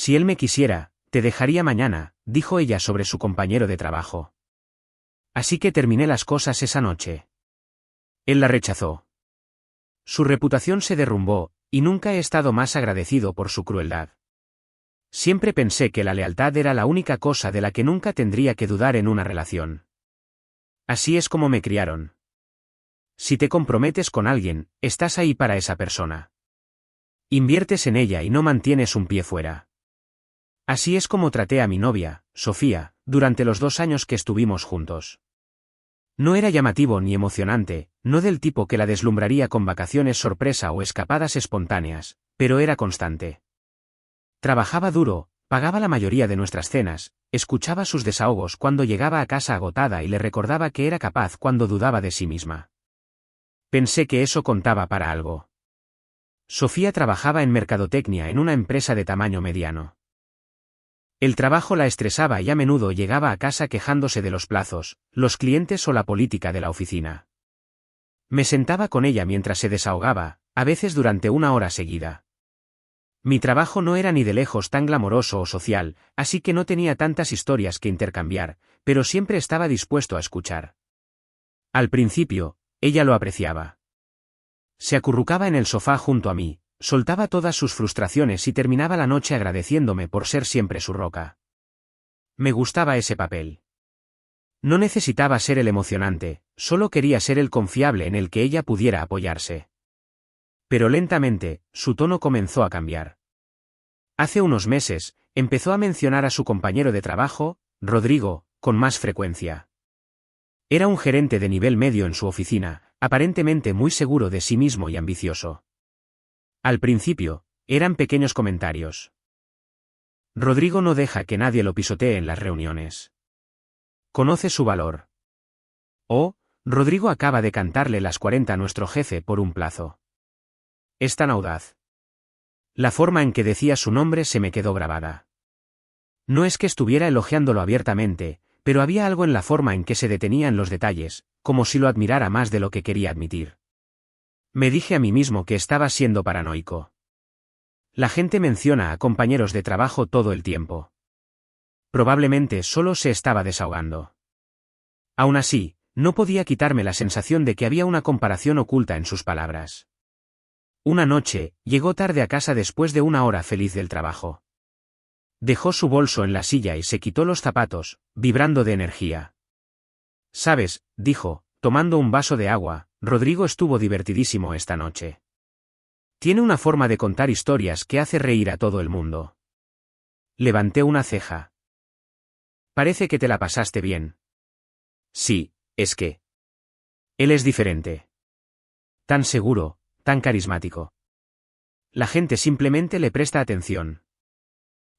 Si él me quisiera, te dejaría mañana, dijo ella sobre su compañero de trabajo. Así que terminé las cosas esa noche. Él la rechazó. Su reputación se derrumbó, y nunca he estado más agradecido por su crueldad. Siempre pensé que la lealtad era la única cosa de la que nunca tendría que dudar en una relación. Así es como me criaron. Si te comprometes con alguien, estás ahí para esa persona. Inviertes en ella y no mantienes un pie fuera. Así es como traté a mi novia, Sofía, durante los 2 años que estuvimos juntos. No era llamativo ni emocionante, no del tipo que la deslumbraría con vacaciones sorpresa o escapadas espontáneas, pero era constante. Trabajaba duro, pagaba la mayoría de nuestras cenas, escuchaba sus desahogos cuando llegaba a casa agotada y le recordaba que era capaz cuando dudaba de sí misma. Pensé que eso contaba para algo. Sofía trabajaba en mercadotecnia en una empresa de tamaño mediano. El trabajo la estresaba y a menudo llegaba a casa quejándose de los plazos, los clientes o la política de la oficina. Me sentaba con ella mientras se desahogaba, a veces durante 1 hora seguida. Mi trabajo no era ni de lejos tan glamoroso o social, así que no tenía tantas historias que intercambiar, pero siempre estaba dispuesto a escuchar. Al principio, ella lo apreciaba. Se acurrucaba en el sofá junto a mí, soltaba todas sus frustraciones y terminaba la noche agradeciéndome por ser siempre su roca. Me gustaba ese papel. No necesitaba ser el emocionante, solo quería ser el confiable en el que ella pudiera apoyarse. Pero lentamente, su tono comenzó a cambiar. Hace unos meses, empezó a mencionar a su compañero de trabajo, Rodrigo, con más frecuencia. Era un gerente de nivel medio en su oficina, aparentemente muy seguro de sí mismo y ambicioso. Al principio, eran pequeños comentarios. Rodrigo no deja que nadie lo pisotee en las reuniones. Conoce su valor. Oh, Rodrigo acaba de cantarle las 40 a nuestro jefe por un plazo. Es tan audaz. La forma en que decía su nombre se me quedó grabada. No es que estuviera elogiándolo abiertamente, pero había algo en la forma en que se detenía en los detalles, como si lo admirara más de lo que quería admitir. Me dije a mí mismo que estaba siendo paranoico. La gente menciona a compañeros de trabajo todo el tiempo. Probablemente solo se estaba desahogando. Aún así, no podía quitarme la sensación de que había una comparación oculta en sus palabras. Una noche, llegó tarde a casa después de 1 hora feliz del trabajo. Dejó su bolso en la silla y se quitó los zapatos, vibrando de energía. «Sabes», dijo, tomando un vaso de agua, «Rodrigo estuvo divertidísimo esta noche. Tiene una forma de contar historias que hace reír a todo el mundo». Levanté una ceja. «Parece que te la pasaste bien». «Sí, es que...». Él es diferente. Tan seguro, tan carismático. La gente simplemente le presta atención.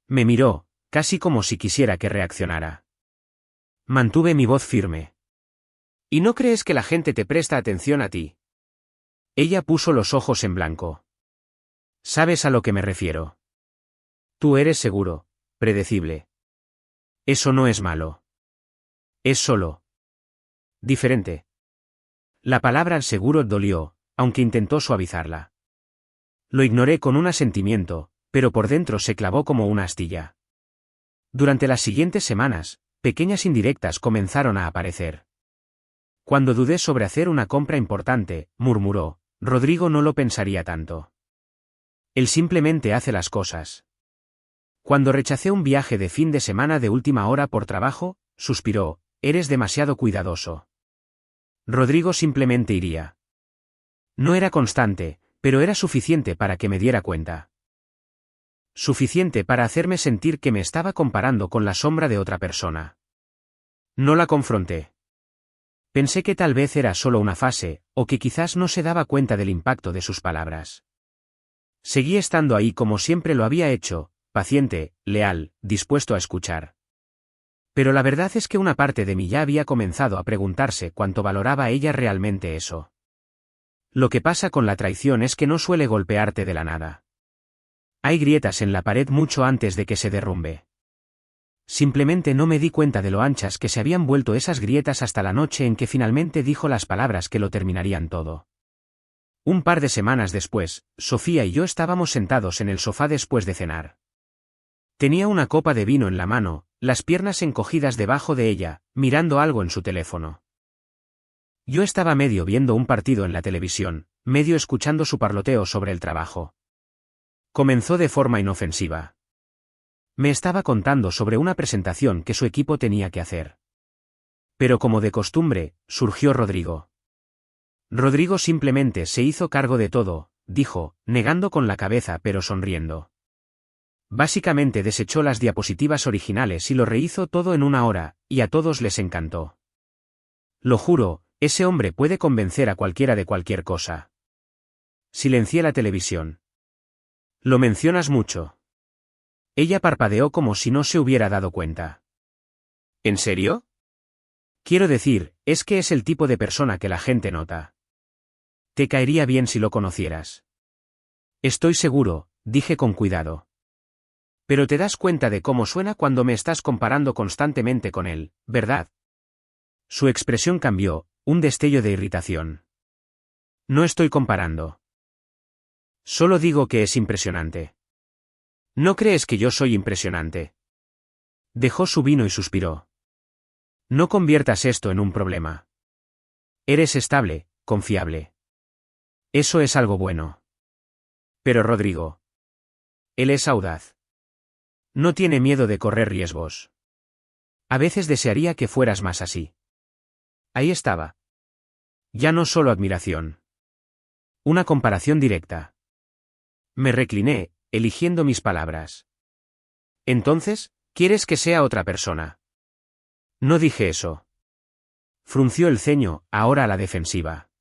Me miró, casi como si quisiera que reaccionara. Mantuve mi voz firme. ¿Y no crees que la gente te presta atención a ti? Ella puso los ojos en blanco. ¿Sabes a lo que me refiero? Tú eres seguro, predecible. Eso no es malo. Es solo... diferente. La palabra seguro dolió, aunque intentó suavizarla. Lo ignoré con un asentimiento, pero por dentro se clavó como una astilla. Durante las siguientes semanas, pequeñas indirectas comenzaron a aparecer. Cuando dudé sobre hacer una compra importante, murmuró, Rodrigo no lo pensaría tanto. Él simplemente hace las cosas. Cuando rechacé un viaje de fin de semana de última hora por trabajo, suspiró, eres demasiado cuidadoso. Rodrigo simplemente iría. No era constante, pero era suficiente para que me diera cuenta. Suficiente para hacerme sentir que me estaba comparando con la sombra de otra persona. No la confronté. Pensé que tal vez era solo una fase, o que quizás no se daba cuenta del impacto de sus palabras. Seguí estando ahí como siempre lo había hecho, paciente, leal, dispuesto a escuchar. Pero la verdad es que una parte de mí ya había comenzado a preguntarse cuánto valoraba ella realmente eso. Lo que pasa con la traición es que no suele golpearte de la nada. Hay grietas en la pared mucho antes de que se derrumbe. Simplemente no me di cuenta de lo anchas que se habían vuelto esas grietas hasta la noche en que finalmente dijo las palabras que lo terminarían todo. Un par de semanas después, Sofía y yo estábamos sentados en el sofá después de cenar. Tenía una copa de vino en la mano, las piernas encogidas debajo de ella, mirando algo en su teléfono. Yo estaba medio viendo un partido en la televisión, medio escuchando su parloteo sobre el trabajo. Comenzó de forma inofensiva. Me estaba contando sobre una presentación que su equipo tenía que hacer. Pero como de costumbre, surgió Rodrigo. Rodrigo simplemente se hizo cargo de todo, dijo, negando con la cabeza pero sonriendo. Básicamente desechó las diapositivas originales y lo rehizo todo en una hora, y a todos les encantó. Lo juro, ese hombre puede convencer a cualquiera de cualquier cosa. Silencié la televisión. Lo mencionas mucho. Ella parpadeó como si no se hubiera dado cuenta. ¿En serio? Quiero decir, es que es el tipo de persona que la gente nota. Te caería bien si lo conocieras. Estoy seguro, dije con cuidado. Pero te das cuenta de cómo suena cuando me estás comparando constantemente con él, ¿verdad? Su expresión cambió, un destello de irritación. No estoy comparando. Solo digo que es impresionante. ¿No crees que yo soy impresionante? Dejó su vino y suspiró. No conviertas esto en un problema. Eres estable, confiable. Eso es algo bueno. Pero Rodrigo. Él es audaz. No tiene miedo de correr riesgos. A veces desearía que fueras más así. Ahí estaba. Ya no solo admiración. Una comparación directa. Me recliné, eligiendo mis palabras. Entonces, ¿quieres que sea otra persona? No dije eso. Frunció el ceño, ahora a la defensiva.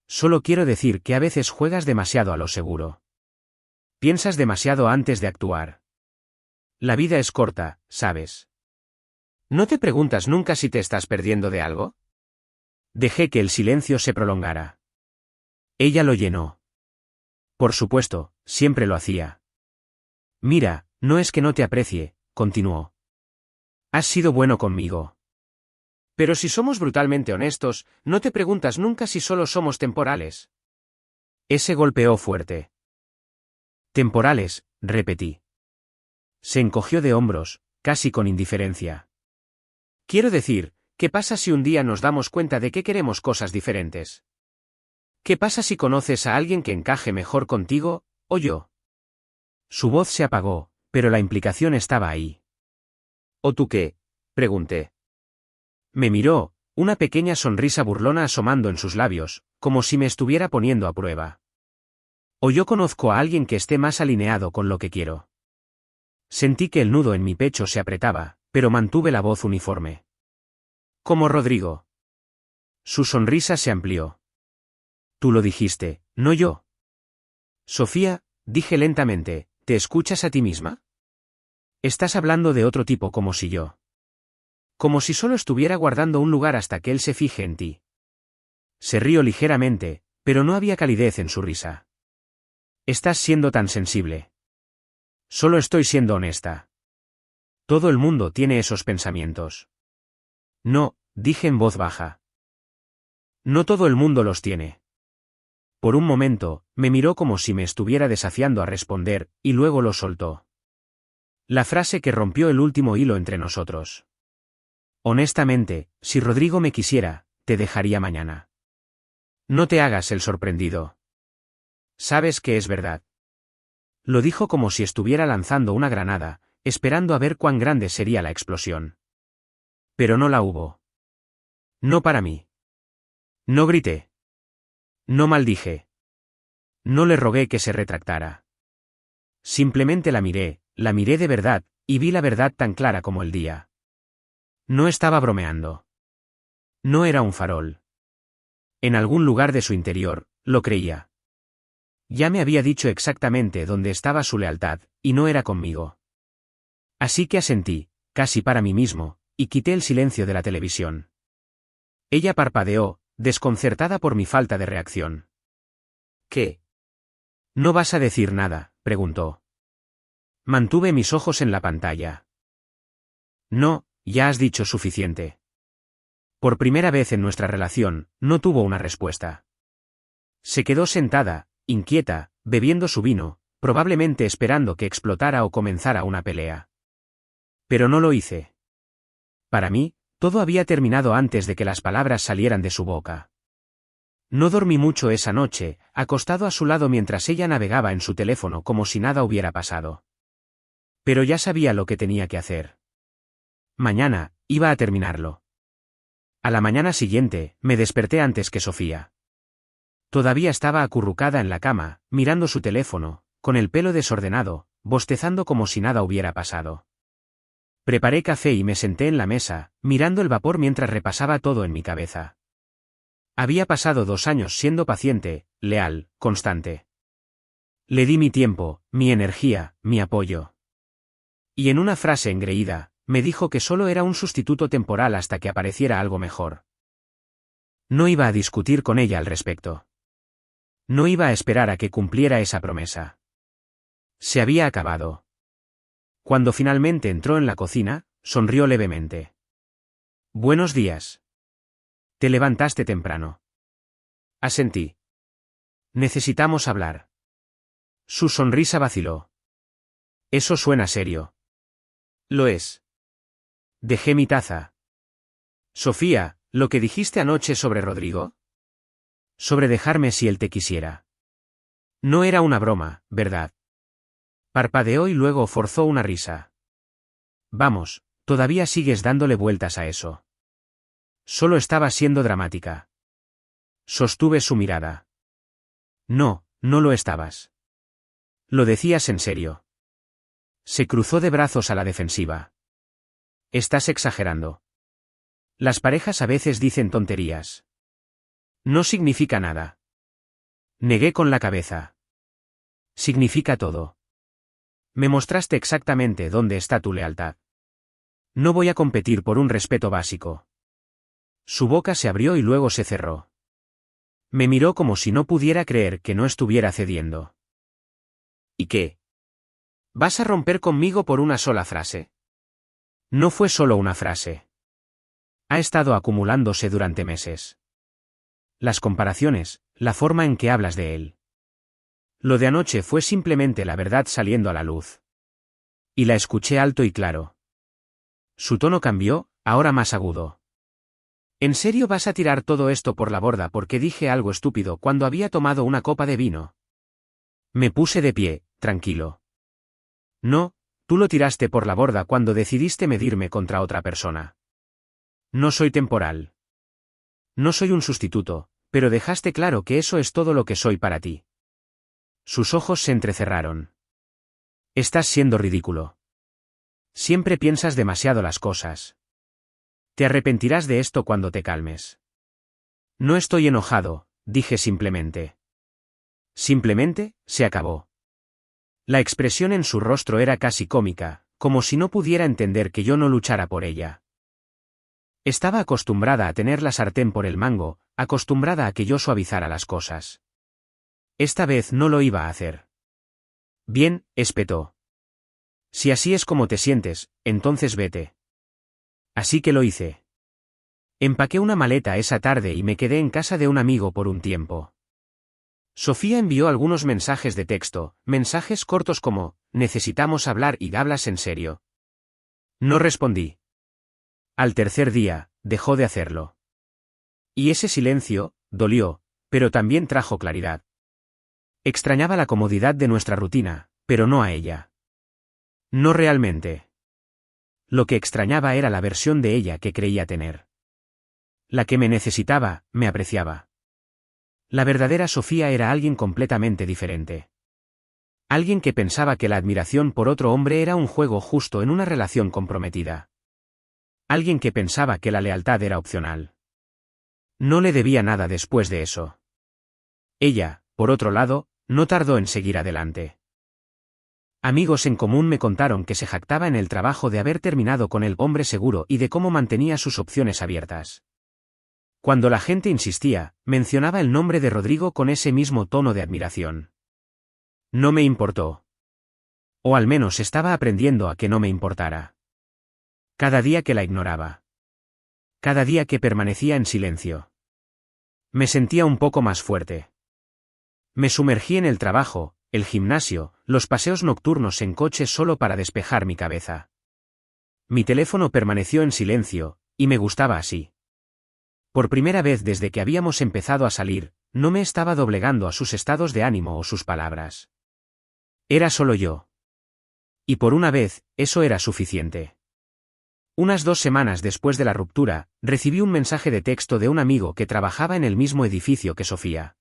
Solo quiero decir que a veces juegas demasiado a lo seguro. Piensas demasiado antes de actuar. La vida es corta, ¿sabes? ¿No te preguntas nunca si te estás perdiendo de algo? Dejé que el silencio se prolongara. Ella lo llenó. Por supuesto, siempre lo hacía. Mira, no es que no te aprecie, continuó. Has sido bueno conmigo. Pero si somos brutalmente honestos, no te preguntas nunca si solo somos temporales. Ese golpeó fuerte. Temporales, repetí. Se encogió de hombros, casi con indiferencia. Quiero decir, ¿qué pasa si un día nos damos cuenta de que queremos cosas diferentes? ¿Qué pasa si conoces a alguien que encaje mejor contigo, o yo? Su voz se apagó, pero la implicación estaba ahí. ¿O tú qué? Pregunté. Me miró, una pequeña sonrisa burlona asomando en sus labios, como si me estuviera poniendo a prueba. ¿O yo conozco a alguien que esté más alineado con lo que quiero? Sentí que el nudo en mi pecho se apretaba, pero mantuve la voz uniforme. Como Rodrigo. Su sonrisa se amplió. Tú lo dijiste, no yo. Sofía, dije lentamente, ¿te escuchas a ti misma? Estás hablando de otro tipo como si yo. Como si solo estuviera guardando un lugar hasta que él se fije en ti. Se rió ligeramente, pero no había calidez en su risa. Estás siendo tan sensible. Solo estoy siendo honesta. Todo el mundo tiene esos pensamientos. No, dije en voz baja. No todo el mundo los tiene. Por un momento, me miró como si me estuviera desafiando a responder, y luego lo soltó. La frase que rompió el último hilo entre nosotros. Honestamente, si Rodrigo me quisiera, te dejaría mañana. No te hagas el sorprendido. Sabes que es verdad. Lo dijo como si estuviera lanzando una granada, esperando a ver cuán grande sería la explosión. Pero no la hubo. No para mí. No grité. No maldije. No le rogué que se retractara. Simplemente la miré de verdad, y vi la verdad tan clara como el día. No estaba bromeando. No era un farol. En algún lugar de su interior, lo creía. Ya me había dicho exactamente dónde estaba su lealtad, y no era conmigo. Así que asentí, casi para mí mismo, y quité el silencio de la televisión. Ella parpadeó, desconcertada por mi falta de reacción. ¿Qué? ¿No vas a decir nada?, preguntó. Mantuve mis ojos en la pantalla. No, ya has dicho suficiente. Por primera vez en nuestra relación, no tuvo una respuesta. Se quedó sentada, inquieta, bebiendo su vino, probablemente esperando que explotara o comenzara una pelea. Pero no lo hice. Para mí, todo había terminado antes de que las palabras salieran de su boca. No dormí mucho esa noche, acostado a su lado mientras ella navegaba en su teléfono como si nada hubiera pasado. Pero ya sabía lo que tenía que hacer. Mañana, iba a terminarlo. A la mañana siguiente, me desperté antes que Sofía. Todavía estaba acurrucada en la cama, mirando su teléfono, con el pelo desordenado, bostezando como si nada hubiera pasado. Preparé café y me senté en la mesa, mirando el vapor mientras repasaba todo en mi cabeza. Había pasado 2 años siendo paciente, leal, constante. Le di mi tiempo, mi energía, mi apoyo. Y en una frase engreída, me dijo que solo era un sustituto temporal hasta que apareciera algo mejor. No iba a discutir con ella al respecto. No iba a esperar a que cumpliera esa promesa. Se había acabado. Cuando finalmente entró en la cocina, sonrió levemente. Buenos días. Te levantaste temprano. Asentí. Necesitamos hablar. Su sonrisa vaciló. Eso suena serio. Lo es. Dejé mi taza. Sofía, ¿lo que dijiste anoche sobre Rodrigo? Sobre dejarme si él te quisiera. No era una broma, ¿verdad? Parpadeó y luego forzó una risa. Vamos, todavía sigues dándole vueltas a eso. Solo estaba siendo dramática. Sostuve su mirada. No, no lo estabas. Lo decías en serio. Se cruzó de brazos a la defensiva. Estás exagerando. Las parejas a veces dicen tonterías. No significa nada. Negué con la cabeza. Significa todo. Me mostraste exactamente dónde está tu lealtad. No voy a competir por un respeto básico. Su boca se abrió y luego se cerró. Me miró como si no pudiera creer que no estuviera cediendo. ¿Y qué? ¿Vas a romper conmigo por una sola frase? No fue solo una frase. Ha estado acumulándose durante meses. Las comparaciones, la forma en que hablas de él. Lo de anoche fue simplemente la verdad saliendo a la luz. Y la escuché alto y claro. Su tono cambió, ahora más agudo. ¿En serio vas a tirar todo esto por la borda porque dije algo estúpido cuando había tomado una copa de vino? Me puse de pie, tranquilo. No, tú lo tiraste por la borda cuando decidiste medirme contra otra persona. No soy temporal. No soy un sustituto, pero dejaste claro que eso es todo lo que soy para ti. Sus ojos se entrecerraron. Estás siendo ridículo. Siempre piensas demasiado las cosas. Te arrepentirás de esto cuando te calmes. No estoy enojado, dije simplemente. Simplemente, se acabó. La expresión en su rostro era casi cómica, como si no pudiera entender que yo no luchara por ella. Estaba acostumbrada a tener la sartén por el mango, acostumbrada a que yo suavizara las cosas. Esta vez no lo iba a hacer. Bien, espetó. Si así es como te sientes, entonces vete. Así que lo hice. Empaqué una maleta esa tarde y me quedé en casa de un amigo por un tiempo. Sofía envió algunos mensajes de texto, mensajes cortos como, necesitamos hablar y hablas en serio. No respondí. Al tercer día, dejó de hacerlo. Y ese silencio, dolió, pero también trajo claridad. Extrañaba la comodidad de nuestra rutina, pero no a ella. No realmente. Lo que extrañaba era la versión de ella que creía tener. La que me necesitaba, me apreciaba. La verdadera Sofía era alguien completamente diferente. Alguien que pensaba que la admiración por otro hombre era un juego justo en una relación comprometida. Alguien que pensaba que la lealtad era opcional. No le debía nada después de eso. Ella, por otro lado, no tardó en seguir adelante. Amigos en común me contaron que se jactaba en el trabajo de haber terminado con el hombre seguro y de cómo mantenía sus opciones abiertas. Cuando la gente insistía, mencionaba el nombre de Rodrigo con ese mismo tono de admiración. No me importó. O al menos estaba aprendiendo a que no me importara. Cada día que la ignoraba. Cada día que permanecía en silencio. Me sentía un poco más fuerte. Me sumergí en el trabajo, el gimnasio, los paseos nocturnos en coche solo para despejar mi cabeza. Mi teléfono permaneció en silencio, y me gustaba así. Por primera vez desde que habíamos empezado a salir, no me estaba doblegando a sus estados de ánimo o sus palabras. Era solo yo. Y por una vez, eso era suficiente. Unas 2 semanas después de la ruptura, recibí un mensaje de texto de un amigo que trabajaba en el mismo edificio que Sofía.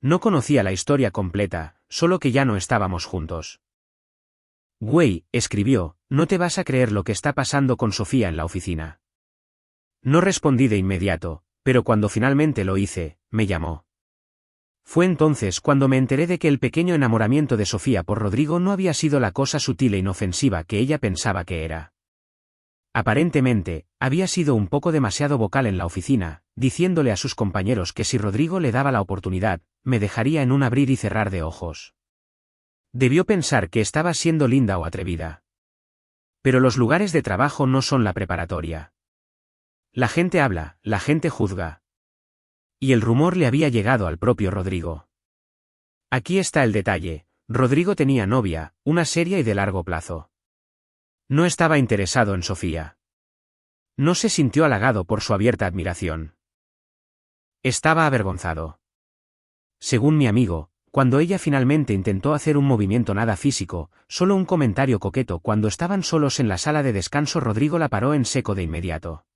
No conocía la historia completa, solo que ya no estábamos juntos. Güey, escribió, no te vas a creer lo que está pasando con Sofía en la oficina. No respondí de inmediato, pero cuando finalmente lo hice, me llamó. Fue entonces cuando me enteré de que el pequeño enamoramiento de Sofía por Rodrigo no había sido la cosa sutil e inofensiva que ella pensaba que era. Aparentemente, había sido un poco demasiado vocal en la oficina, diciéndole a sus compañeros que si Rodrigo le daba la oportunidad, me dejaría en un abrir y cerrar de ojos. Debió pensar que estaba siendo linda o atrevida. Pero los lugares de trabajo no son la preparatoria. La gente habla, la gente juzga. Y el rumor le había llegado al propio Rodrigo. Aquí está el detalle, Rodrigo tenía novia, una seria y de largo plazo. No estaba interesado en Sofía. No se sintió halagado por su abierta admiración. Estaba avergonzado. Según mi amigo, cuando ella finalmente intentó hacer un movimiento nada físico, solo un comentario coqueto cuando estaban solos en la sala de descanso, Rodrigo la paró en seco de inmediato.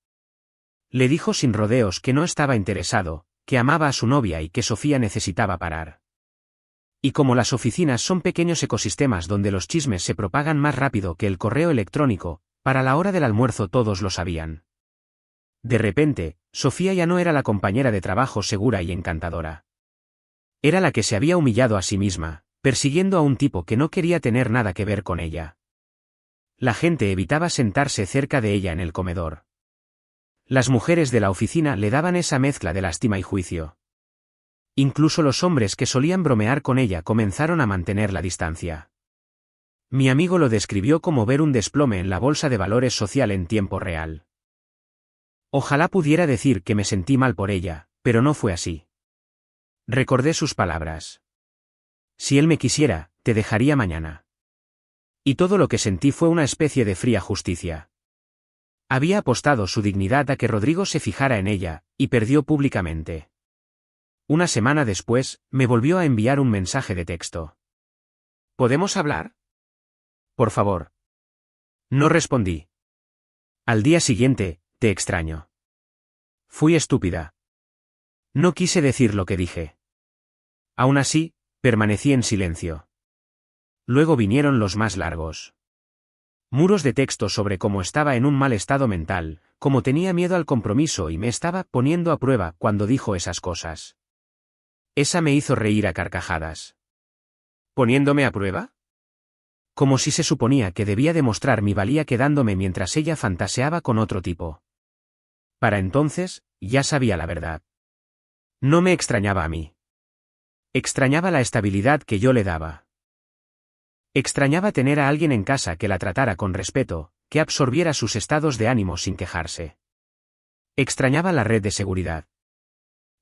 Le dijo sin rodeos que no estaba interesado, que amaba a su novia y que Sofía necesitaba parar. Y como las oficinas son pequeños ecosistemas donde los chismes se propagan más rápido que el correo electrónico, para la hora del almuerzo todos lo sabían. De repente, Sofía ya no era la compañera de trabajo segura y encantadora. Era la que se había humillado a sí misma, persiguiendo a un tipo que no quería tener nada que ver con ella. La gente evitaba sentarse cerca de ella en el comedor. Las mujeres de la oficina le daban esa mezcla de lástima y juicio. Incluso los hombres que solían bromear con ella comenzaron a mantener la distancia. Mi amigo lo describió como ver un desplome en la bolsa de valores social en tiempo real. Ojalá pudiera decir que me sentí mal por ella, pero no fue así. Recordé sus palabras. Si él me quisiera, te dejaría mañana. Y todo lo que sentí fue una especie de fría justicia. Había apostado su dignidad a que Rodrigo se fijara en ella, y perdió públicamente. Una semana después, me volvió a enviar un mensaje de texto. ¿Podemos hablar? Por favor. No respondí. Al día siguiente, te extraño. Fui estúpida. No quise decir lo que dije. Aún así, permanecí en silencio. Luego vinieron los más largos. Muros de texto sobre cómo estaba en un mal estado mental, cómo tenía miedo al compromiso y me estaba poniendo a prueba cuando dijo esas cosas. Esa me hizo reír a carcajadas. ¿Poniéndome a prueba? Como si se suponía que debía demostrar mi valía quedándome mientras ella fantaseaba con otro tipo. Para entonces, ya sabía la verdad. No me extrañaba a mí. Extrañaba la estabilidad que yo le daba. Extrañaba tener a alguien en casa que la tratara con respeto, que absorbiera sus estados de ánimo sin quejarse. Extrañaba la red de seguridad.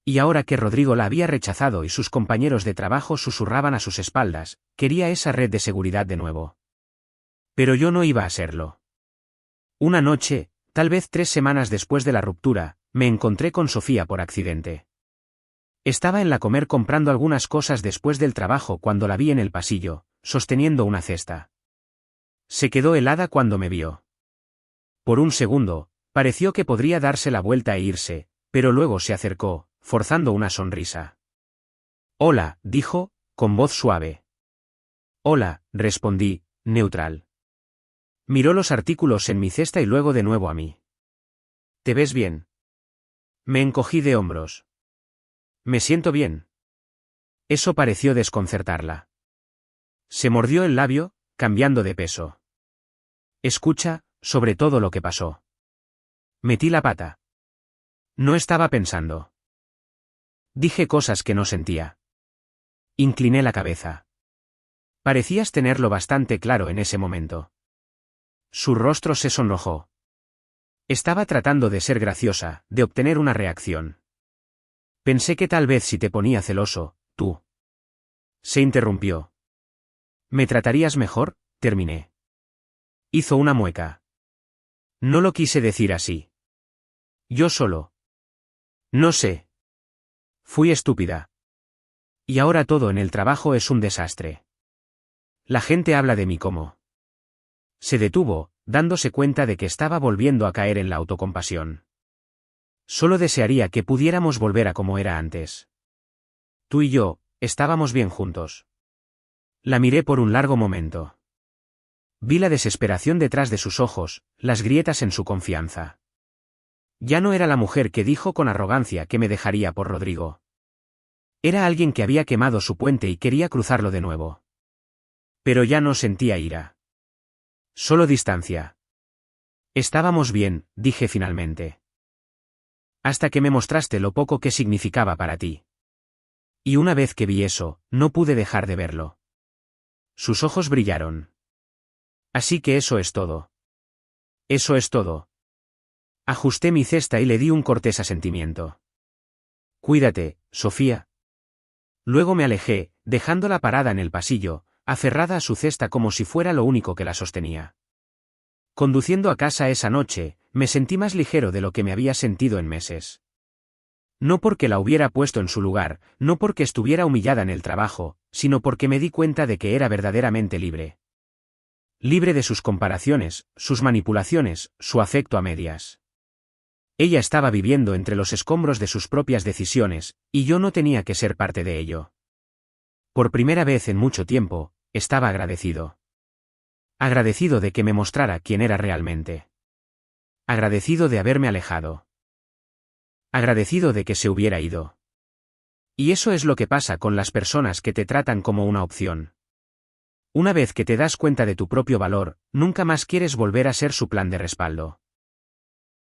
Y ahora que Rodrigo la había rechazado y sus compañeros de trabajo susurraban a sus espaldas, quería esa red de seguridad de nuevo. Pero yo no iba a serlo. Una noche, tal vez 3 semanas después de la ruptura, me encontré con Sofía por accidente. Estaba en la Comer comprando algunas cosas después del trabajo cuando la vi en el pasillo, sosteniendo una cesta. Se quedó helada cuando me vio. Por un segundo, pareció que podría darse la vuelta e irse, pero luego se acercó, forzando una sonrisa. Hola, dijo, con voz suave. Hola, respondí, neutral. Miró los artículos en mi cesta y luego de nuevo a mí. ¿Te ves bien? Me encogí de hombros. Me siento bien. Eso pareció desconcertarla. Se mordió el labio, cambiando de peso. Escucha, sobre todo lo que pasó. Metí la pata. No estaba pensando. Dije cosas que no sentía. Incliné la cabeza. Parecías tenerlo bastante claro en ese momento. Su rostro se sonrojó. Estaba tratando de ser graciosa, de obtener una reacción. Pensé que tal vez si te ponía celoso, tú Se interrumpió. ¿Me tratarías mejor? Terminé. Hizo una mueca. No lo quise decir así. Yo solo. No sé. Fui estúpida. Y ahora todo en el trabajo es un desastre. La gente habla de mí como. Se detuvo, dándose cuenta de que estaba volviendo a caer en la autocompasión. Solo desearía que pudiéramos volver a como era antes. Tú y yo, estábamos bien juntos. La miré por un largo momento. Vi la desesperación detrás de sus ojos, las grietas en su confianza. Ya no era la mujer que dijo con arrogancia que me dejaría por Rodrigo. Era alguien que había quemado su puente y quería cruzarlo de nuevo. Pero ya no sentía ira. Solo distancia. Estábamos bien, dije finalmente. Hasta que me mostraste lo poco que significaba para ti. Y una vez que vi eso, no pude dejar de verlo. Sus ojos brillaron. Así que eso es todo. Eso es todo. Ajusté mi cesta y le di un cortés asentimiento. Cuídate, Sofía. Luego me alejé, dejándola parada en el pasillo, aferrada a su cesta como si fuera lo único que la sostenía. Conduciendo a casa esa noche, me sentí más ligero de lo que me había sentido en meses. No porque la hubiera puesto en su lugar, no porque estuviera humillada en el trabajo, sino porque me di cuenta de que era verdaderamente libre. Libre de sus comparaciones, sus manipulaciones, su afecto a medias. Ella estaba viviendo entre los escombros de sus propias decisiones, y yo no tenía que ser parte de ello. Por primera vez en mucho tiempo, estaba agradecido. Agradecido de que me mostrara quién era realmente. Agradecido de haberme alejado. Agradecido de que se hubiera ido. Y eso es lo que pasa con las personas que te tratan como una opción. Una vez que te das cuenta de tu propio valor, nunca más quieres volver a ser su plan de respaldo.